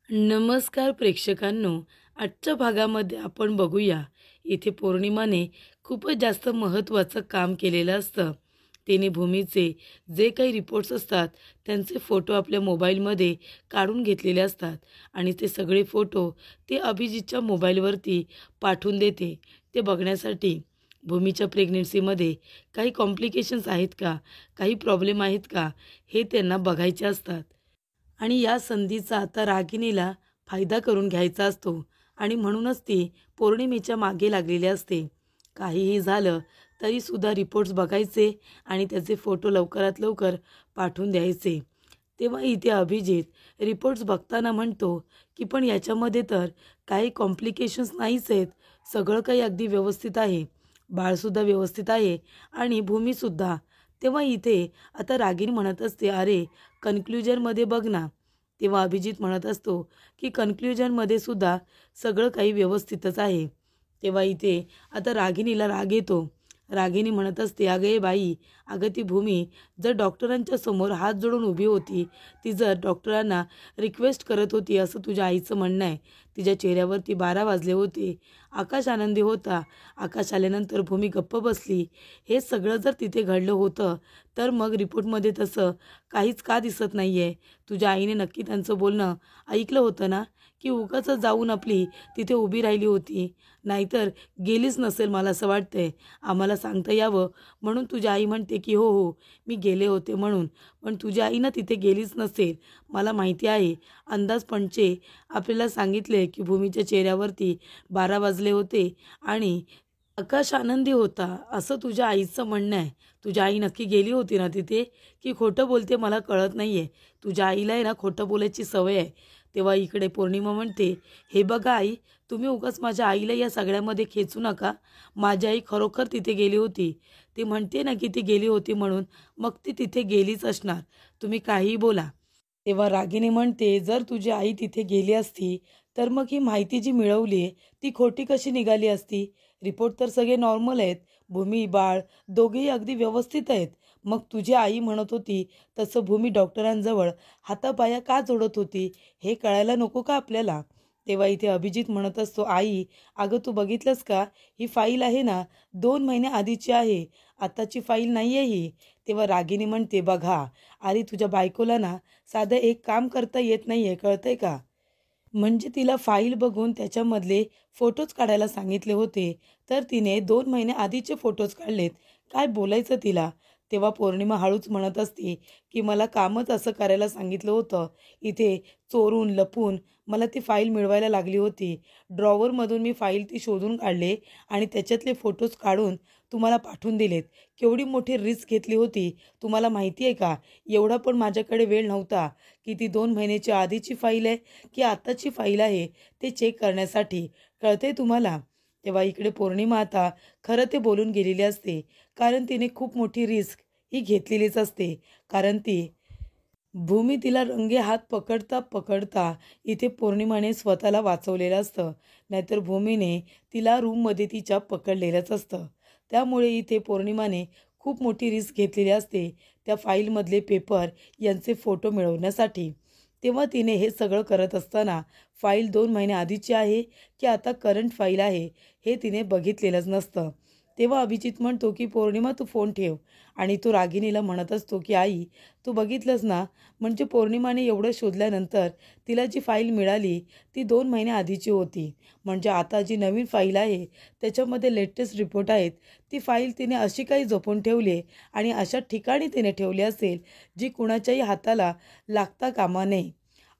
नमस्कार प्रेक्षकांनो. आजच्या भागामध्ये आपण बघूया, इथे पौर्णिमाने खूपच जास्त महत्त्वाचं काम केलेलं असतं. तिने भूमीचे जे काही रिपोर्ट्स असतात त्यांचे फोटो आपल्या मोबाईलमध्ये काढून घेतलेले असतात आणि ते सगळे फोटो ते अभिजितच्या मोबाईलवरती पाठवून देते. ते बघण्यासाठी भूमीच्या प्रेग्नन्सीमध्ये काही कॉम्प्लिकेशन्स आहेत का, काही प्रॉब्लेम आहेत का, हे त्यांना बघायचे असतात. आणि या संधीचा आता रागिणीला फायदा करून घ्यायचा असतो आणि म्हणूनच ती पौर्णिमेच्या मागे लागलेली असते. काहीही झालं तरीसुद्धा रिपोर्ट्स बघायचे आणि त्याचे फोटो लवकरात लवकर पाठवून द्यायचे. तेव्हा इथे अभिजित रिपोर्ट्स बघताना म्हणतो की पण याच्यामध्ये तर काही कॉम्प्लिकेशन्स नाहीच आहेत. सगळं काही अगदी व्यवस्थित आहे. बाळसुद्धा व्यवस्थित आहे आणि भूमीसुद्धा. तेव्हा इथे आता रागिणी म्हणत असते, "अरे, कन्क्लुजनमध्ये बघ ना." तेव्हा अभिजित म्हणत असतो की कन्क्लुजनमध्ये सुद्धा सगळं काही व्यवस्थितच आहे. तेव्हा इथे आता रागिणीला राग येतो. रागिणी म्हणत असते, "अगं ए बाई, अगं ती भूमी जर डॉक्टरांच्या समोर हात जोडून उभी होती, ती जर डॉक्टरांना रिक्वेस्ट करत होती असं तुझ्या आईचं म्हणणं आहे. तिच्या चेहऱ्यावरती 12 वाजले होते. आकाश आनंदी होता. आकाश आल्यानंतर भूमी गप्प बसली. हे सगळं जर तिथे घडलं होतं तर मग रिपोर्टमध्ये तसं काहीच का दिसत नाही आहे? तुझ्या आईने नक्की त्यांचं बोलणं ऐकलं होतं ना, की उगाचच जाऊन आपली तिथे उभी राहिली होती? नाहीतर गेलीच नसेल मला असं वाटतंय. आम्हाला सांगता यावं म्हणून तुझी आई म्हणते की हो हो मी गेले होते म्हणून. पण तुझी आई ना तिथे गेलीच नसेल. मला माहिती आहे. अंदाज पंचे आपल्याला सांगितले की भूमीच्या चेहऱ्यावरती 12 वाजले होते आणि आकाश आनंदी होता असं तुझ्या आईचं म्हणणं आहे. तुझी आई नक्की गेली होती ना तिथे, की खोटं बोलते मला कळत नाही आहे. तुझ्या आईला आहे ना खोटं बोलायची सवय आहे. तेव्हा इकडे पौर्णिमा म्हणते, "हे बघा आई, तुम्ही उगाच माझ्या आईला या सगळ्यामध्ये खेचू नका. माझी आई खरोखर तिथे गेली होती. ती म्हणते ना की ती गेली होती म्हणून, मग ती तिथे गेलीच असणार. तुम्ही काहीही बोला." तेव्हा रागिणी म्हणते, "जर तुझी आई तिथे गेली असती, तर मग ही माहिती जी मिळवली आहे, ती खोटी कशी निघाली असती? रिपोर्ट तर सगळे नॉर्मल आहेत. भूमी, बाळ दोघेही अगदी व्यवस्थित आहेत. मग तुझी आई म्हणत होती, तसं भूमी डॉक्टरांजवळ हातापाया का जोडत होती? हे कळायला नको का आपल्याला?" तेव्हा इथे अभिजित म्हणत असतो, "आई, अगं तू बघितलंस का? ही फाईल आहे ना 2 महिने आधीची आहे. आत्ताची फाईल नाही आहे ही." तेव्हा रागिणी म्हणते, "बघा, अरे तुझ्या बायकोला ना साधं एक काम करता येत नाही आहे, कळतंय का? म्हणजे तिला फाईल बघून त्याच्यामधले फोटोज काढायला सांगितले होते, तर तिने 2 महिने आधीचे फोटोज काढलेत. काय बोलायचं तिला?" तेव्हा पौर्णिमा हळूच म्हणत असते, की "मला कामच असं करायला सांगितलं होतं. इथे चोरून, लपून मला ती फाईल मिळवायला लागली होती. ड्रॉवरमधून मी फाईल ती शोधून काढले आणि त्याच्यातले फोटोज काढून तुम्हाला पाठवून दिलेत. केवढी मोठी रिस्क घेतली होती, तुम्हाला माहिती आहे का? एवढा पण माझ्याकडे वेळ नव्हता, की ती 2 महिन्याची आधीची फाईल आहे की आत्ताची फाईल आहे ते चेक करण्यासाठी. कळतंय तुम्हाला?" तेव्हा इकडे पौर्णिमा आता खरं ते बोलून गेलेली असते. कारण तिने खूप मोठी रिस्क ही घेतलेलीच असते. कारण ती भूमी तिला रंगेहात पकडता पकडता इथे पौर्णिमाने स्वतःला वाचवलेलं असतं. नाहीतर भूमीने तिला रूममध्ये तिच्या पकडलेलंच असतं. त्यामुळे इथे पौर्णिमाने खूप मोठी रिस्क घेतलेली असते त्या फाईलमधले पेपर यांचे फोटो मिळवण्यासाठी. तेव्हा तिने हे सगळं करत असताना फाईल 2 महिने आधीची आहे की आता करंट फाईल आहे हे तिने बघितलेलंच नसतं. तेव्हा अभिजित म्हणतो की "पौर्णिमा तू फोन ठेव." आणि तो रागिणीला म्हणत असतो की "आई, तू बघितलंस ना, म्हणजे पौर्णिमाने एवढं शोधल्यानंतर तिला जी फाईल मिळाली ती 2 महिने आधीची होती. म्हणजे आता जी नवीन फाईल आहे त्याच्यामध्ये लेटेस्ट रिपोर्ट आहेत. ती फाईल तिने अशी काही जपून ठेवली आहे आणि अशा ठिकाणी तिने ठेवली असेल जी कुणाच्याही हाताला लागता कामा नये."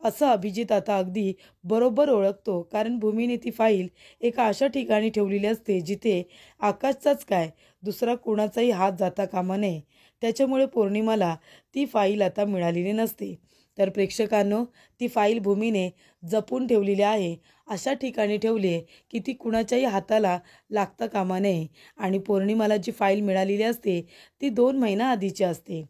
असं अभिजित आता अगदी बरोबर ओळखतो. कारण भूमीने ती फाईल एका अशा ठिकाणी ठेवलेली असते जिथे आकाशचाच काय दुसरा कोणाचाही हात जाता कामा नये. त्याच्यामुळे पौर्णिमाला ती फाईल आता मिळालेली नसते. तर प्रेक्षकांनो, ती फाईल भूमीने जपून ठेवलेली आहे. अशा ठिकाणी ठेवली आहे की ती कुणाच्याही हाताला लागता कामा नये आणि पौर्णिमाला जी फाईल मिळालेली असते ती 2 महिना आधीची असते.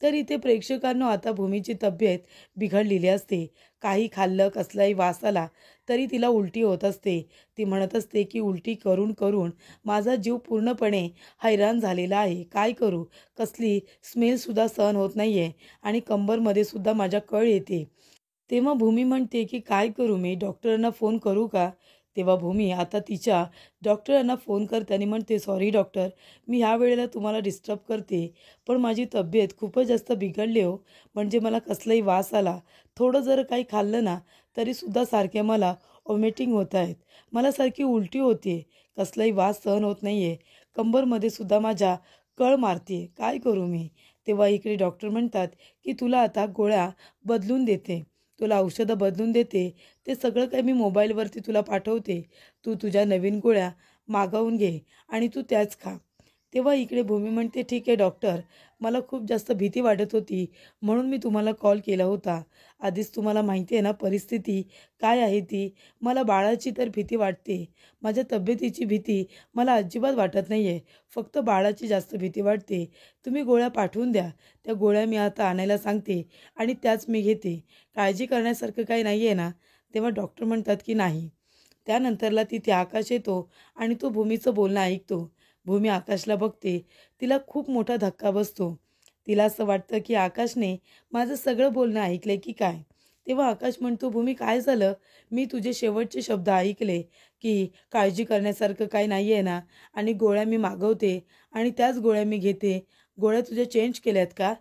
तर इथे प्रेक्षकांनो आता भूमीची तब्येत बिघडलेली असते. काही खाल्लं, कसलाही वास आला तरी तिला उलटी होत असते. ती म्हणत असते की "उलटी करून करून माझा जीव पूर्णपणे हैराण झालेला आहे. काय करू? कसली स्मेलसुद्धा सहन होत नाही आहे आणि कंबरमध्ये सुद्धा माझ्या कळ येते." तेव्हा भूमी म्हणते की काय करू मी, डॉक्टरांना फोन करू का? तेव्हा भूमी आता तिच्या डॉक्टरांना फोन करते आणि म्हणते, सॉरी डॉक्टर, मी ह्या वेळेला तुम्हाला डिस्टर्ब करते, पण माझी तब्येत खूपच जास्त बिघडली हो. म्हणजे मला कसलाही वास आला, थोडं जर काही खाल्लं ना, तरीसुद्धा सारख्या मला वॉमिटिंग होत आहेत. मला सारखी उलटी होते, कसलाही वास सहन होत नाही आहे. कंबरमध्ये सुद्धा माझ्या कळ मारते, काय करू मी? तेव्हा इकडे डॉक्टर म्हणतात की तुला आता गोळ्या बदलून देते, तुला औषधं बदलून देते. ते सगळं काही मी मोबाईलवरती तुला पाठवते. तू तुझ्या नवीन गोळ्या मागवून घे आणि तू त्याच खा. तेव्हा इकडे भूमी म्हणते, ठीक आहे डॉक्टर, मला खूप जास्त भीती वाटत होती म्हणून मी तुम्हाला कॉल केला होता. आधीच तुम्हाला माहिती आहे ना परिस्थिती काय आहे ती. मला बाळाची तर भीती वाटते. माझ्या तब्येतीची भीती मला अजिबात वाटत नाही आहे. फक्त बाळाची जास्त भीती वाटते. तुम्ही गोळ्या पाठवून द्या. त्या गोळ्या मी आता आणायला सांगते आणि त्याच मी घेते. काळजी करण्यासारखं काही नाही आहे ना? तेव्हा डॉक्टर म्हणतात की नाही. त्यानंतरला तिथे आकाश येतो आणि तो भूमीचं बोलणं ऐकतो. भूमी आकाशला बघते. तिला खूप मोठा धक्का बसतो. तिला असं वाटतं की आकाशने माझं सगळं बोलणं ऐकलंय की काय? तेव्हा आकाश म्हणतो, भूमी काय झालं? मी तुझे शेवटचे शब्द ऐकले की काळजी करण्यासारखं काही नाही आहे ना, आणि गोळ्या मी मागवते आणि त्याच गोळ्या मी घेते. गोळ्या तुझ्या चेंज केल्यात का?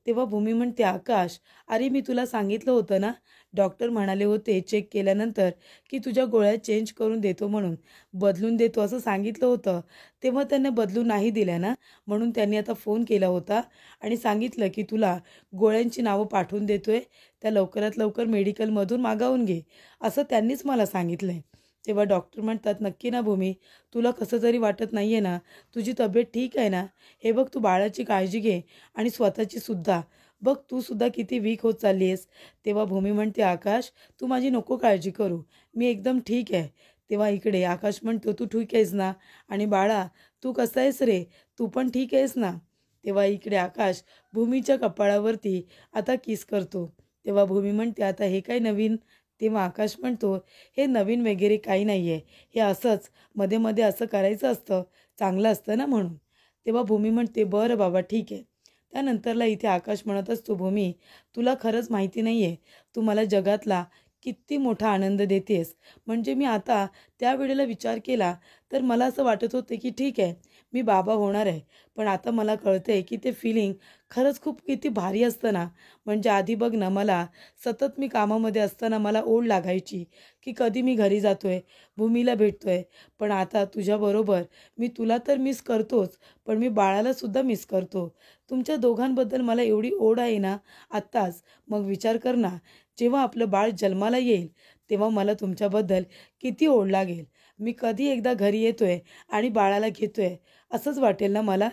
तेव्हा भूमी म्हणते, आकाश, अरे मी तुला सांगितलं होतं ना, डॉक्टर म्हणाले होते चेक केल्यानंतर की तुझ्या गोळ्या चेंज करून देतो म्हणून, बदलून देतो असं सांगितलं होतं. तेव्हा त्यांना बदलून नाही दिल्या ना, म्हणून त्यांनी आता फोन केला होता आणि सांगितलं की तुला गोळ्यांची नावं पाठवून देतोय, त्या लवकरात लवकर मेडिकलमधून मागवून घे, असं त्यांनीच मला सांगितलं आहे. तेव्हा डॉक्टर म्हणतात, नक्की ना भूमी, तुला कसं जरी वाटत नाही आहे ना, तुझी तब्येत ठीक आहे ना? हे बघ, तू बाळाची काळजी घे आणि स्वतःची सुद्धा. बघ तू सुद्धा किती वीक होत चालली आहेस. तेव्हा भूमी म्हणते, आकाश, तू माझी नको काळजी करू, मी एकदम ठीक आहे. तेव्हा इकडे आकाश म्हणतो, तू ठीक आहेस ना? आणि बाळा, तू कसा आहेस रे? तू पण ठीक आहेस ना? तेव्हा इकडे आकाश भूमीच्या कपाळावरती आता किस करतो. तेव्हा भूमी म्हणते, आता हे काय नवीन? तेव्हा आकाश म्हणतो, हे नवीन वगैरे काही नाही आहे, हे असंच मध्ये मध्ये असं करायचं असतं, चांगलं असतं ना म्हणून. तेव्हा भूमी म्हणते, बरं बाबा ठीक आहे. त्यानंतरला इथे आकाश म्हणत असतो, भूमी, तुला खरंच माहिती नाही आहे, तू मला जगातला किती मोठा आनंद देतेस. म्हणजे मी आता त्यावेळेला विचार केला तर मला असं वाटत होतं की ठीक आहे, मी बाबा होणार आहे. पण आता मला कळतं आहे की ते फिलिंग खरंच खूप किती भारी असतं ना. म्हणजे आधी बघ ना, मला सतत मी कामामध्ये असताना मला ओढ लागायची की कधी मी घरी जातोय, भूमीला भेटतोय. पण आता तुझ्याबरोबर मी तुला तर मिस करतोच, पण मी बाळालासुद्धा मिस करतो. तुमच्या दोघांबद्दल मला एवढी ओढ आहे ना आत्ताच. मग विचार कर ना, जेव्हा आपलं बाळ जन्माला येईल तेव्हा मला तुमच्याबद्दल किती ओढ लागेल. मी कधी एकदा घरी येतोय आणि बाळाला घेतोय असंच वाटेल ना मला.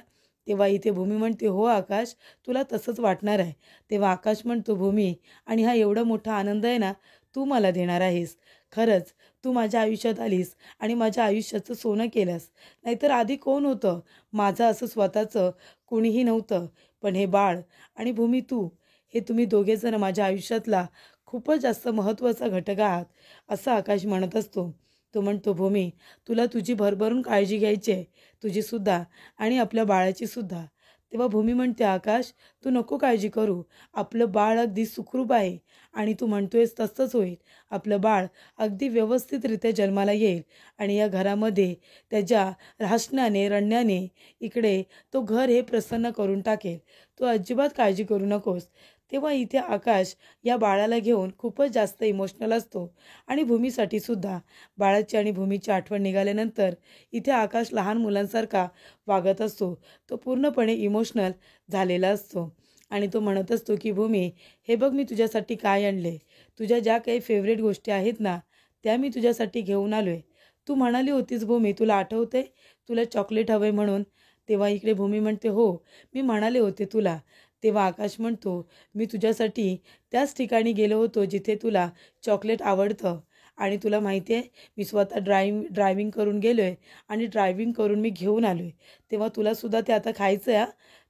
तेव्हा इथे भूमी म्हणते, हो आकाश, तुला तसंच वाटणार आहे. तेव्हा आकाश म्हणतो, भूमी, आणि हा एवढा मोठा आनंद आहे ना, तू मला देणार आहेस. खरंच तू माझ्या आयुष्यात आलीस आणि माझ्या आयुष्याचं सोनं केलंस. नाहीतर आधी कोण होतं माझं असं स्वतःचं? कुणीही नव्हतं. पण हे बाळ आणि भूमी, तू, हे तुम्ही दोघेजण माझ्या आयुष्यातला खूपच जास्त महत्त्वाचा घटक आहात, असं आकाश म्हणत असतो. तो म्हणतो, भूमी, तुला तुझी भरभरून काळजी घ्यायची आहे, तुझीसुद्धा आणि आपल्या बाळाचीसुद्धा. तेव्हा भूमी म्हणते, आकाश, तू नको काळजी करू, आपलं बाळ अगदी सुखरूप आहे आणि तू म्हणतोयस तसंच होईल. आपलं बाळ अगदी व्यवस्थितरित्या जन्माला येईल आणि या घरामध्ये त्याच्या हसण्याने, रडण्याने इकडे तो घर हे प्रसन्न करून टाकेल. तू अजिबात काळजी करू नकोस. तेव्हा इथे आकाश या बाळाला घेऊन खूपच जास्त इमोशनल असतो आणि भूमीसाठी सुद्धा. बाळाची आणि भूमीची आठवण निघाल्यानंतर इथे आकाश लहान मुलांसारखा वागत असतो. तो पूर्णपणे इमोशनल झालेला असतो आणि तो म्हणत असतो की भूमी, हे बघ मी तुझ्यासाठी काय आणले. तुझ्या ज्या काही फेवरेट गोष्टी आहेत ना, त्या मी तुझ्यासाठी घेऊन आलो आहे. तू म्हणाली होतीस भूमी, तुला आठवते, तुला चॉकलेट हवं आहे म्हणून. तेव्हा इकडे भूमी म्हणते, हो, मी म्हणाले होते तुला. तेव्हा आकाश म्हणतो, मी तुझ्यासाठी त्याच ठिकाणी गेलो होतो जिथे तुला चॉकलेट आवडतं. आणि तुला माहिती आहे, मी स्वतः ड्रायव्हिंग करून गेलो आहे आणि ड्रायव्हिंग करून मी घेऊन आलो आहे. तेव्हा तुलासुद्धा ते आता खायचं आहे.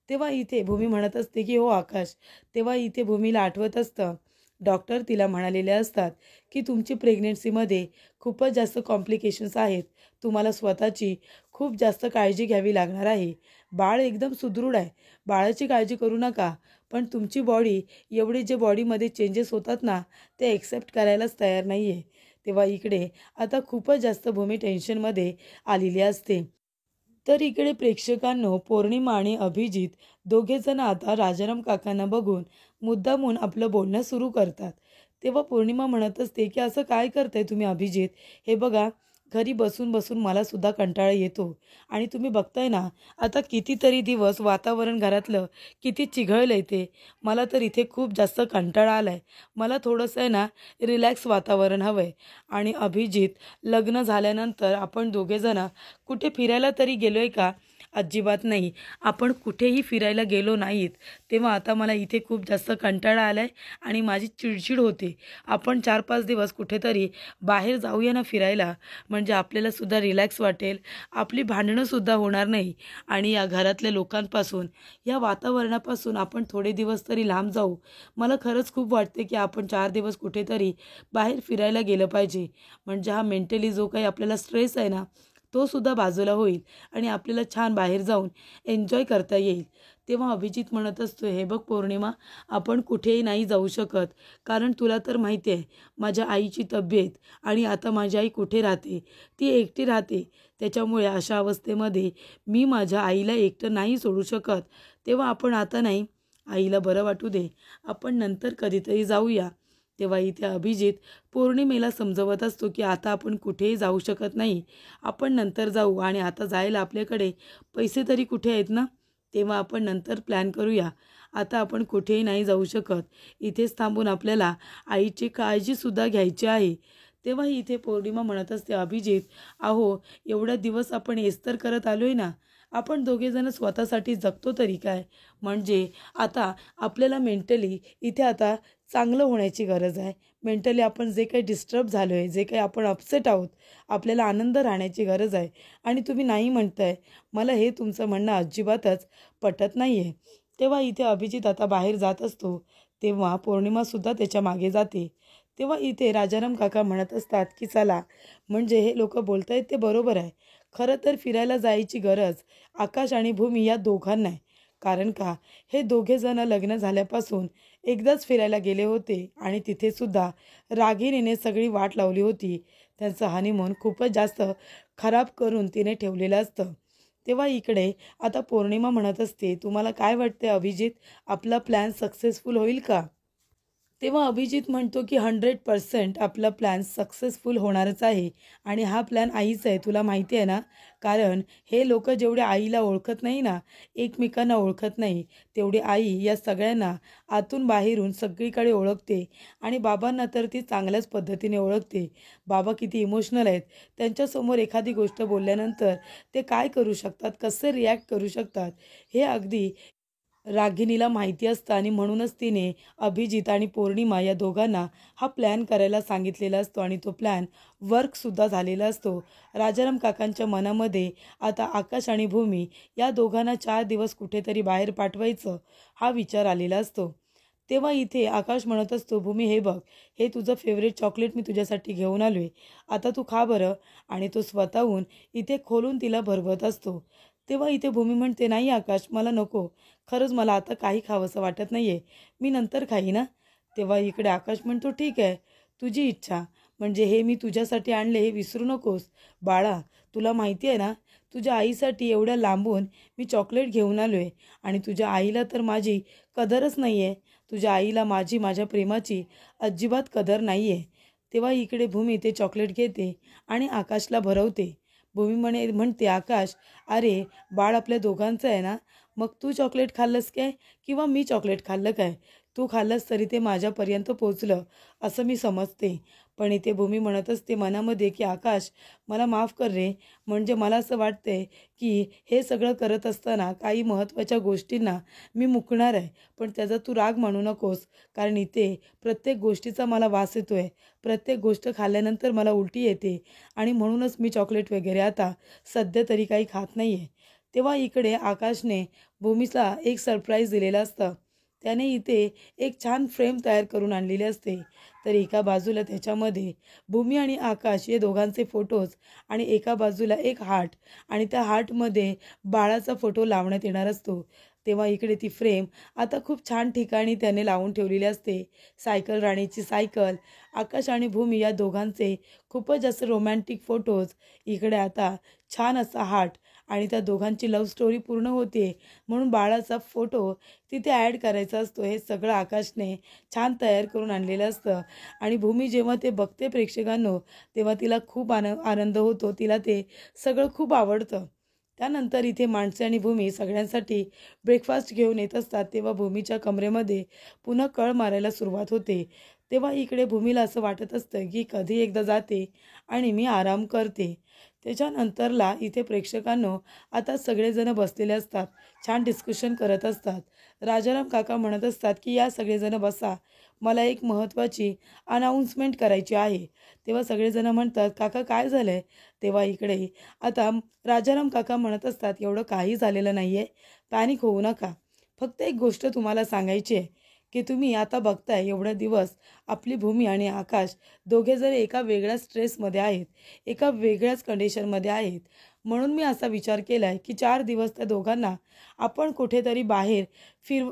तेव्हा इथे भूमी म्हणत असते की हो आकाश. तेव्हा इथे भूमीला आठवत असतं, डॉक्टर तिला म्हणालेले असतात की तुमची प्रेग्नेन्सीमध्ये खूपच जास्त कॉम्प्लिकेशन्स आहेत. तुम्हाला स्वतःची खूप जास्त काळजी घ्यावी लागणार आहे. बाळ एकदम सुदृढ आहे, बाळाची काळजी करू नका, पण तुमची बॉडी एवढे जे बॉडीमध्ये चेंजेस होतात ना ते एक्सेप्ट करायलाच तयार नाही आहे. तेव्हा इकडे आता खूपच जास्त भूमी टेन्शनमध्ये आलेली असते. तर इकडे प्रेक्षकांनो पौर्णिमा आणि अभिजित दोघेजण आता राजाराम काकांना बघून मुद्दामून आपलं बोलणं सुरू करतात. तेव्हा पौर्णिमा म्हणत असते की असं काय करताय तुम्ही अभिजित? हे बघा, घरी बसून बसून मला सुद्धा कंटाळा येतो आणि तुम्ही बघताय ना आता कितीतरी दिवस वातावरण घरातलं किती चिघळलंय ते. मला तर इथे खूप जास्त कंटाळा आलाय. मला थोडंसं आहे ना रिलॅक्स वातावरण हवंय. आणि अभिजित, लग्न झाल्यानंतर आपण दोघेजण कुठे फिरायला तरी गेलोय का? अजिबात नाही. आपण कुठेही फिरायला गेलो नाहीत. तेव्हा आता मला इथे खूप जास्त कंटाळा आलाय आणि माझी चिडचिड होते. आपण 4-5 दिवस कुठेतरी बाहेर जाऊया ना फिरायला, म्हणजे आपल्याला सुद्धा रिलॅक्स वाटेल, आपली भांडणंसुद्धा होणार नाही आणि या घरातल्या लोकांपासून, या वातावरणापासून आपण थोडे दिवस तरी लांब जाऊ. मला खरंच खूप वाटते की आपण 4 दिवस कुठेतरी बाहेर फिरायला गेलं पाहिजे. म्हणजे हा मेंटली जो काही आपल्याला स्ट्रेस आहे ना तो सुद्धा बाजूला होईल आणि आपल्याला छान बाहेर जाऊन एन्जॉय करता येईल. तेव्हा अभिजित म्हणत असतो, हे बघ पौर्णिमा, आपण कुठेही नाही जाऊ शकत, कारण तुला तर माहिती आहे माझ्या आईची तब्येत आणि आता माझी आई कुठे राहते, ती एकटी राहते. त्याच्यामुळे अशा अवस्थेमध्ये मी माझ्या आईला एकटं नाही सोडू शकत. तेव्हा आपण आता नाही, आईला बरं वाटू दे, आपण नंतर कधीतरी जाऊया. तेव्हा इथे अभिजित पौर्णिमेला समजवत असतो की आता आपण कुठेही जाऊ शकत नाही, आपण नंतर जाऊ आणि आता जायला आपल्याकडे पैसे तरी कुठे आहेत ना, तेव्हा आपण नंतर प्लॅन करूया. आता आपण कुठेही नाही जाऊ शकत. इथेच थांबून आपल्याला आईची काळजीसुद्धा घ्यायची आहे. तेव्हा इथे पौर्णिमा म्हणत असते, अभिजित, अहो एवढा दिवस आपण हेच तर करत आलोय ना, आपण दोघेजण स्वतःसाठी जगतो तरी काय? म्हणजे आता आपल्याला मेंटली इथे आता चांगलं होण्याची गरज आहे. मेंटली आपण जे काही डिस्टर्ब झालो आहे, जे काही आपण अपसेट आहोत, आपल्याला आनंद राहण्याची गरज आहे आणि तुम्ही नाही म्हणताय. मला हे तुमचं म्हणणं अजिबातच पटत नाही आहे. तेव्हा इथे अभिजित आता बाहेर जात असतो. तेव्हा पौर्णिमासुद्धा त्याच्या मागे जाते. तेव्हा इथे राजाराम काका म्हणत असतात की चला, म्हणजे हे लोक बोलत आहेत ते बरोबर आहे. खरं तर फिरायला जायची गरज आकाश आणि भूमी या दोघांना आहे. कारण का, हे दोघेजण लग्न झाल्यापासून एकदाच फिरायला गेले होते आणि तिथे सुद्धा रागिणीने सगळी वाट लावली होती. त्यांचं हनीमून खूपच जास्त खराब करून तिने ठेवलेलं असतं. तेव्हा इकडे आता पौर्णिमा म्हणत असते, तुम्हाला काय वाटते अभिजित, आपला प्लॅन सक्सेसफुल होईल का? तेव्हा अभिजित म्हणतो की 100% आपला प्लॅन सक्सेसफुल होणारच आहे आणि हा प्लॅन आईचा आहे, तुला माहिती आहे ना. कारण हे लोक जेवढे आईला ओळखत नाही ना, एकमेकांना ओळखत नाही, तेवढी आई या सगळ्यांना आतून बाहेरून सगळीकडे ओळखते आणि बाबांना तर ती चांगल्याच पद्धतीने ओळखते. बाबा किती इमोशनल आहेत, त्यांच्यासमोर एखादी गोष्ट बोलल्यानंतर ते काय करू शकतात, कसे रिॲक्ट करू शकतात, हे अगदी रागिणीला माहिती असतं आणि म्हणूनच तिने अभिजित आणि पौर्णिमा या दोघांना हा प्लॅन करायला सांगितलेला असतो आणि तो प्लॅन वर्कसुद्धा झालेला असतो. राजाराम काकांच्या मनामध्ये आता आकाश आणि भूमी या दोघांना 4 दिवस कुठेतरी बाहेर पाठवायचं हा विचार आलेला असतो. तेव्हा इथे आकाश म्हणत असतो, भूमी हे बघ, हे तुझं फेवरेट चॉकलेट मी तुझ्यासाठी घेऊन आलो आहे, आता तू खा बरं. आणि तो स्वतःहून इथे खोलून तिला भरवत असतो. तेव्हा इथे भूमी म्हणते, नाही आकाश, मला नको, खरंच मला आता काही खावंसं वाटत नाही आहे, मी नंतर खाईन ना. तेव्हा इकडे आकाश म्हणतो, ठीक आहे, तुझी इच्छा, म्हणजे हे मी तुझ्यासाठी आणले हे विसरू नकोस. बाळा, तुला माहिती आहे ना, तुझ्या आईसाठी एवढ्या लांबून मी चॉकलेट घेऊन आलो आहे आणि तुझ्या आईला तर माझी कदरच नाही आहे. तुझ्या आईला माझ्या प्रेमाची अजिबात कदर नाही आहे. तेव्हा इकडे भूमी ते चॉकलेट घेते आणि आकाशला भरवते. भूमी म्हणते, आकाश, अरे बाळ आपल्या दोघांचं आहे ना, मग तू चॉकलेट खाल्लंस काय किंवा मी चॉकलेट खाल्लं काय, तू खाल्लंस तरी ते माझ्यापर्यंत पोचलं असं मी समजते. पण इथे भूमी म्हणत असते मनामध्ये की आकाश, मला माफ कर रे, म्हणजे मला असं वाटतंय की हे सगळं करत असताना काही महत्त्वाच्या गोष्टींना मी मुकणार आहे. पण त्याचा तू राग मानू नकोस, कारण इथे प्रत्येक गोष्टीचा मला वास येतो आहे, प्रत्येक गोष्ट खाल्ल्यानंतर मला उलटी येते आणि म्हणूनच मी चॉकलेट वगैरे आता सध्या तरी काही खात नाही आहे. तेव्हा इकडे आकाशने भूमीला एक सरप्राईज दिलेलं असतं. त्याने इथे एक छान फ्रेम तयार करून आणलेली असते. तर एका बाजूला त्याच्यामध्ये भूमी आणि आकाश हे दोघांचे फोटोज आणि एका बाजूला एक हार्ट आणि त्या हार्टमध्ये बाळाचा फोटो लावण्यात येणार असतो. तेव्हा इकडे ती फ्रेम आता खूप छान ठिकाणी त्याने लावून ठेवलेली असते. सायकल राणीची सायकल, आकाश आणि भूमी या दोघांचे खूपच जास्त रोमॅन्टिक फोटोज, इकडे आता छान असा हार्ट आणि त्या दोघांची लव्ह स्टोरी पूर्ण होते म्हणून बाळाचा फोटो तिथे ॲड करायचा असतो. हे सगळं आकाशने छान तयार करून आणलेलं असतं आणि भूमी जेव्हा ते बघते प्रेक्षकांनो, तेव्हा तिला खूप आनंद होतो. तिला ते सगळं खूप आवडतं. त्यानंतर इथे माणसे आणि भूमी सगळ्यांसाठी ब्रेकफास्ट घेऊन येत असतात. तेव्हा भूमीच्या कमरेमध्ये पुन्हा कळ मारायला सुरुवात होते. तेव्हा इकडे भूमीला असं वाटत असतं की कधी एकदा जाते आणि मी आराम करते. त्याच्यानंतरला इथे प्रेक्षकांनो आता सगळेजण बसलेले असतात, छान डिस्कशन करत असतात. राजाराम काका म्हणत असतात की या सगळेजण बसा, मला एक महत्त्वाची अनाऊन्समेंट करायची आहे. तेव्हा सगळेजण म्हणतात काका काय झालं आहे. तेव्हा इकडे आता राजाराम काका म्हणत असतात एवढं काही झालेलं नाही आहे, पॅनिक होऊ नका. फक्त एक गोष्ट तुम्हाला सांगायची आहे की तुम्ही आता बघताय एवढे दिवस आपली भूमी आणि आकाश दोघेजण एका वेगळ्या स्ट्रेसमध्ये आहेत, एका वेगळ्याच कंडिशनमध्ये आहेत. म्हणून मी असा विचार केला आहे की 4 दिवस त्या दोघांना आपण कुठेतरी बाहेर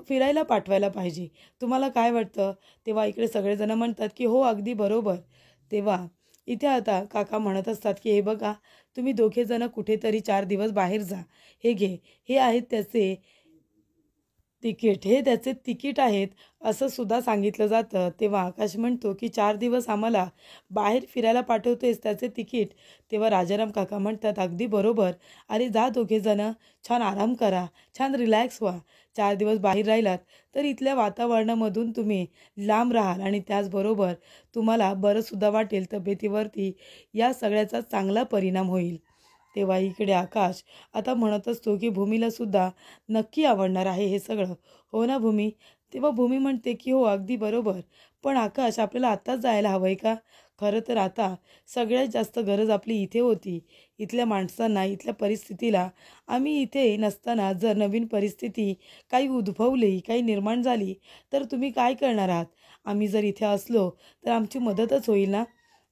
फिरायला पाठवायला पाहिजे. तुम्हाला काय वाटतं. तेव्हा इकडे सगळेजण म्हणतात की हो अगदी बरोबर. तेव्हा इथे आता काका म्हणत असतात की हे बघा, तुम्ही दोघेजण कुठेतरी 4 दिवस बाहेर जा. हे घे, हे आहेत त्याचे तिकीट, हे त्याचे तिकीट आहेत असं सुद्धा सांगितलं जातं. तेव्हा आकाश म्हणतो की 4 दिवस आम्हाला बाहेर फिरायला पाठवतेस त्याचे तिकीट. तेव्हा राजाराम काका म्हणतात अगदी बरोबर. अरे जा दोघेजणं, छान आराम करा, छान रिलॅक्स व्हा. 4 दिवस बाहेर राहिलात तर इथल्या वातावरणामधून तुम्ही लांब राहाल आणि त्याचबरोबर तुम्हाला बरंसुद्धा वाटेल. तब्येतीवरती या सगळ्याचा चांगला परिणाम होईल. तेव्हा इकडे आकाश आता म्हणत असतो की भूमीला सुद्धा नक्की आवडणार आहे हे सगळं. हो ना भूमी. तेव्हा भूमी म्हणते की हो अगदी बरोबर. पण आकाश आपल्याला आत्ताच जायला हवं आहे का. खरं तर आता सगळ्यात जास्त गरज आपली इथे होती. इथल्या माणसांना, इथल्या परिस्थितीला. आम्ही इथे नसताना जर नवीन परिस्थिती काही उद्भवली, काही निर्माण झाली तर तुम्ही काय करणार आहात. आम्ही जर इथे असलो तर आमची मदतच होईल ना.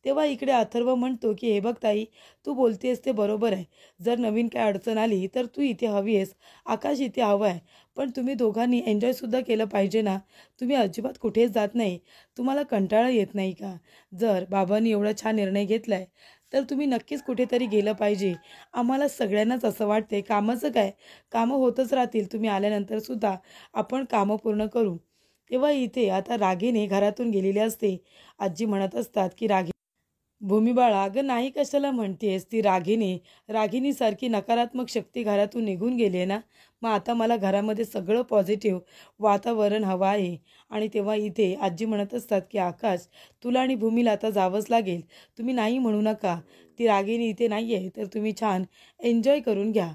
तेव्हा इकडे अथर्व म्हणतो की हे बघ ताई, तू बोलतेस ते बरोबर आहे. जर नवीन काय अडचण आली तर तू इथे हवी आहेस, आकाश इथे हवं आहे. पण तुम्ही दोघांनी एन्जॉयसुद्धा केलं पाहिजे ना. तुम्ही अजिबात कुठेच जात नाही. तुम्हाला कंटाळा येत नाही का. जर बाबांनी एवढा छान निर्णय घेतला आहे तर तुम्ही नक्कीच कुठेतरी गेलं पाहिजे. आम्हाला सगळ्यांनाच असं वाटते. कामाचं काय, कामं होतच राहतील. तुम्ही आल्यानंतरसुद्धा आपण कामं पूर्ण करू. तेव्हा इथे आता रागिनी घरातून गेलेली असते. आजी म्हणत असतात की भूमी बाळा, अगं नाही कशाला म्हणतेस. ती रागिनीसारखी नकारात्मक शक्ती घरातून निघून गेली आहे ना. मग आता मला घरामध्ये सगळं पॉझिटिव्ह वातावरण हवं आहे. आणि तेव्हा इथे आजी म्हणत असतात की आकाश, तुला आणि भूमीला आता जावंच लागेल. तुम्ही नाही म्हणू नका. ती रागिनी इथे नाही आहे तर तुम्ही छान एन्जॉय करून घ्या.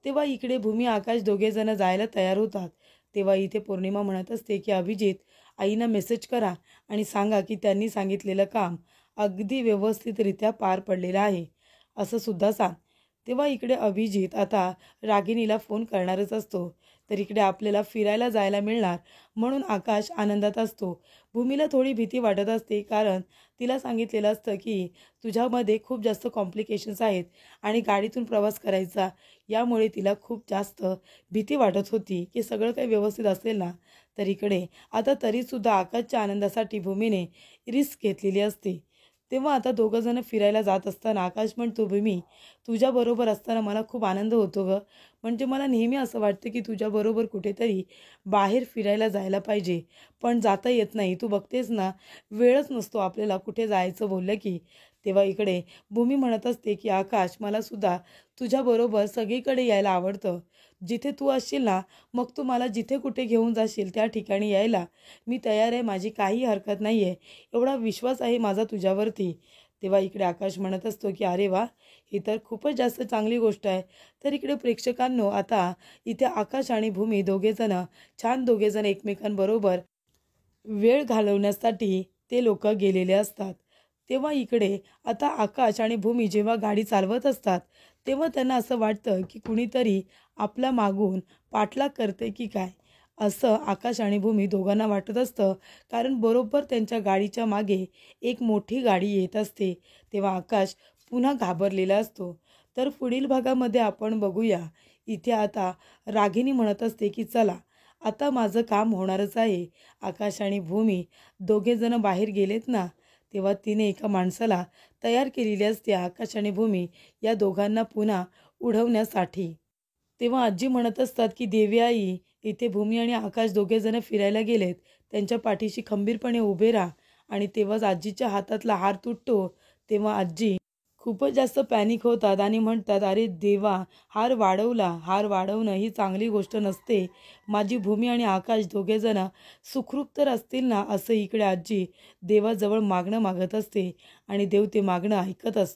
तेव्हा इकडे भूमी आकाश दोघेजणं जायला तयार होतात. तेव्हा इथे पौर्णिमा म्हणत असते की अभिजित, आईना मेसेज करा आणि सांगा की त्यांनी सांगितलेलं काम अगदी व्यवस्थितरित्या पार पडलेलं आहे असं सुद्धा सांग. तेव्हा इकडे अभिजित आता रागिनीला फोन करणारच असतो. तर इकडे आपल्याला फिरायला जायला मिळणार म्हणून आकाश आनंदात असतो. भूमीला थोडी भीती वाटत असते कारण तिला सांगितलेलं असतं की तुझ्यामध्ये खूप जास्त कॉम्प्लिकेशन्स आहेत आणि गाडीतून प्रवास करायचा, यामुळे तिला खूप जास्त भीती वाटत होती की सगळं काही व्यवस्थित असेल ना. तर इकडे आता तरीसुद्धा आकाशच्या आनंदासाठी भूमीने रिस्क घेतलेली असते. तेव्हा आता दोघंजणं फिरायला जात असताना आकाश म्हणतो भूमी, तुझ्याबरोबर असताना मला खूप आनंद होतो गं. म्हणजे मला नेहमी असं वाटतं की तुझ्याबरोबर कुठेतरी बाहेर फिरायला जायला पाहिजे, पण जाता येत नाही. तू बघतेस ना, वेळच नसतो आपल्याला कुठे जायचं बोललं की. तेव्हा इकडे भूमी म्हणत असते की आकाश, मला सुद्धा तुझ्याबरोबर सगळीकडे यायला आवडतं. जिथे तू असशील ना, मग तू मला जिथे कुठे घेऊन जाशील त्या ठिकाणी यायला मी तयार आहे. माझी काही हरकत नाही आहे. एवढा विश्वास आहे माझा तुझ्यावरती. तेव्हा इकडे आकाश म्हणत असतो की अरे वा, ही तर खूपच जास्त चांगली गोष्ट आहे. तर इकडे प्रेक्षकांनो आता इथे आकाश आणि भूमी दोघेजण एकमेकांबरोबर वेळ घालवण्यासाठी ते लोक गेलेले असतात. तेव्हा इकडे आता आकाश आणि भूमी जेव्हा गाडी चालवत असतात तेव्हा त्यांना असं वाटतं की कुणीतरी आपला मागून पाठलाग करते की काय, असं आकाश आणि भूमी दोघांना वाटत असतं. कारण बरोबर त्यांच्या गाडीच्या मागे एक मोठी गाडी येत असते. तेव्हा आकाश पुन्हा घाबरलेला असतो. तर पुढील भागामध्ये आपण बघूया इथे आता रागिनी म्हणत असते की चला आता माझं काम होणारच आहे. आकाश आणि भूमी दोघेजण बाहेर गेलेत ना, तेव्हा तिने एका माणसाला तयार केलेली असते आकाश आणि भूमी या दोघांना पुन्हा उडवण्यासाठी. तेव्हा आजी म्हणत असतात की देवी आई, इथे भूमी आणि आकाश दोघेजण फिरायला गेलेत, त्यांच्या पाठीशी खंबीरपणे उभे राहा. आणि तेव्हाच आजीच्या हातातला हार तुटतो. तेव्हा आजी खूपच जास्त पॅनिक होतात आणि म्हणतात, अरे देवा, हार वाढवला. हार वाढवणं ही चांगली गोष्ट नसते. माझी भूमी आणि आकाश दोघेजण सुखरूप तर असतील ना, असं इकडे आजी देवाजवळ मागणं मागत असते आणि देव ते मागणं ऐकत असतो.